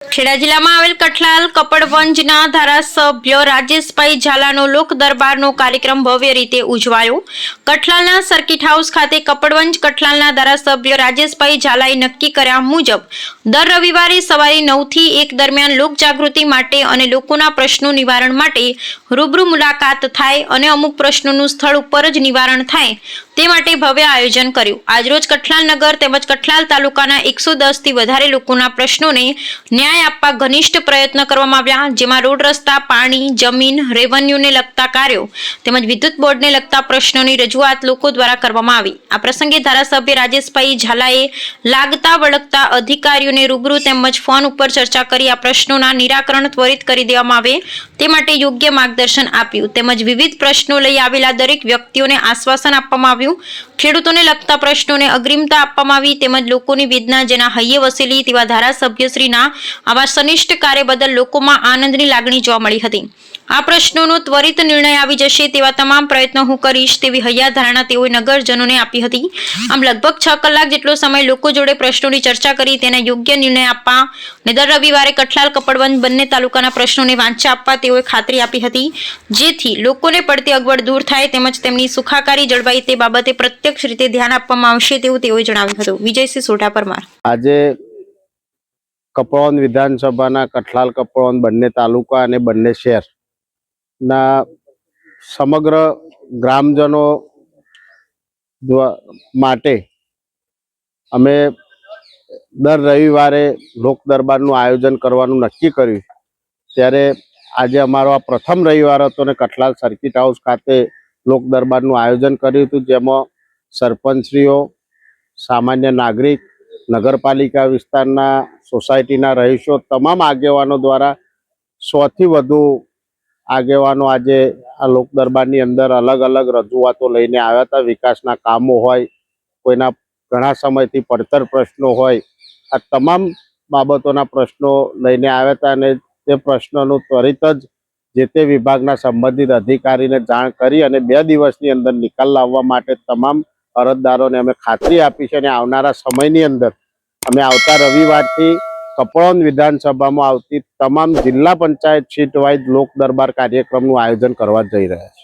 ખેડા જિલ્લામાં આવેલ કઠલાલ કપડવંજના ધારાસભ્ય રાજેશભાઈ ઝાલાનો લોક દરબારનો કાર્યક્રમ ભવ્ય રીતે ઉજવાયો। કઠલાલના સર્કિટ હાઉસ ખાતે કપડવંજ કઠલાલના ધારાસભ્ય રાજેશભાઈ ઝાલાએ નક્કી કર્યા મુજબ દર રવિવારે સવારે 9 થી 1 દરમિયાન લોક જાગૃતિ માટે અને લોકોના પ્રશ્નો નિવારણ માટે રૂબરૂ મુલાકાત થાય અને અમુક પ્રશ્નોનું સ્થળ ઉપર જ નિવારણ થાય તે માટે ભવ્ય આયોજન કર્યું। આજરોજ કઠલાલ નગર તેમજ કઠલાલ તાલુકાના 110 થી વધારે લોકોના પ્રશ્નોને ન્યાય આપવા ઘનિષ્ઠ પ્રયત્ન કરવામાં આવ્યા, જેમાં રોડ રસ્તા, પાણી, જમીન, રેવન્યુને લગતા કાર્યો તેમજ વિદ્યુત બોર્ડને લગતા પ્રશ્નોની રજૂઆત લોકો દ્વારા કરવામાં આવી। આ પ્રસંગે ધારાસભ્ય રાજેશભાઈ ઝાલાએ લાગતા વળગતા અધિકારીઓને રૂબરૂ તેમજ ફોન ઉપર ચર્ચા કરી આ પ્રશ્નોના નિરાકરણ ત્વરિત કરી દેવામાં આવે તે માટે યોગ્ય માર્ગદર્શન આપ્યું તેમજ વિવિધ પ્રશ્નો લઈ આવેલા દરેક વ્યક્તિઓને આશ્વાસન આપવામાં આવ્યું। ખેડૂતોને લગતા પ્રશ્નોને અગ્રિમતા આપવામાં આવી તેમજ લોકોની વેદના જેના હૈયે વસેલી તેવા ધારાસભ્યશ્રીના આવા સનિષ્ઠ કાર્ય બદલ લોકોમાં આનંદની લાગણી જોવા મળી હતી। આ પ્રશ્નોનો ત્વરિત નિર્ણય આવી જશે તેવા તમામ પ્રયત્નો હું કરીશ તેવી હૈયાધારણા તેઓએ નગરજનોને આપી હતી। આમ લગભગ 6 કલાક જેટલો સમય લોકો જોડે પ્રશ્નોની ચર્ચા કરી તેના યોગ્ય નિર્ણય આપવા અને દર રવિવારે કઠલાલ કપડવંજ બંને તાલુકાના પ્રશ્નોને વાંચા આપવા તેઓએ ખાતરી આપી હતી, જેથી લોકોને પડતી અગવડ દૂર થાય તેમજ તેમની સુખાકારી જળવાય તે બાબતે પ્રત્યક્ષ રીતે ધ્યાન આપવામાં આવશે તેવું તેઓએ જણાવ્યું હતું। વિજયસિંહ સોઢા પરમાર। આજે કપડવંજ વિધાનસભાના કઠલાલ કપડવંજ બંને તાલુકા અને બંને શહેરના સમગ્ર ગ્રામજનો માટે અમે દર રવિવારે લોક દરબારનું આયોજન કરવાનું નક્કી કર્યું। ત્યારે આજે અમારો આ પ્રથમ રવિવાર હતો અને કઠલાલ સર્કિટ હાઉસ ખાતે લોક દરબારનું આયોજન કર્યું હતું, જેમાં સરપંચશ્રીઓ, સામાન્ય નાગરિક, નગરપાલિકા વિસ્તારના સોસાયટીના રહીશો, તમામ આગેવાનો દ્વારા 100 થી વધુ આગેવાનો આજે આ લોક દરબારની અંદર અલગ અલગ રજૂઆતો લઈને આવ્યા હતા। વિકાસના કામો હોય, કોઈના ઘણા સમયથી પડતર પ્રશ્નો હોય, આ તમામ બાબતોના પ્રશ્નો લઈને આવ્યા હતા અને તે પ્રશ્નોનું ત્વરિત જ જે તે વિભાગના સંબંધિત અધિકારીને જાણ કરી અને 2 દિવસની અંદર નિકાલ લાવવા માટે તમામ અરજદારોને અમે ખાતરી આપી છે અને આવનારા સમયની અંદર અમે આવતા રવિવારથી કપડવંજ વિધાનસભામાં આવતી તમામ જિલ્લા પંચાયત સીટ વાઇઝ લોક દરબાર કાર્યક્રમનું આયોજન કરવા જઈ રહ્યા છીએ।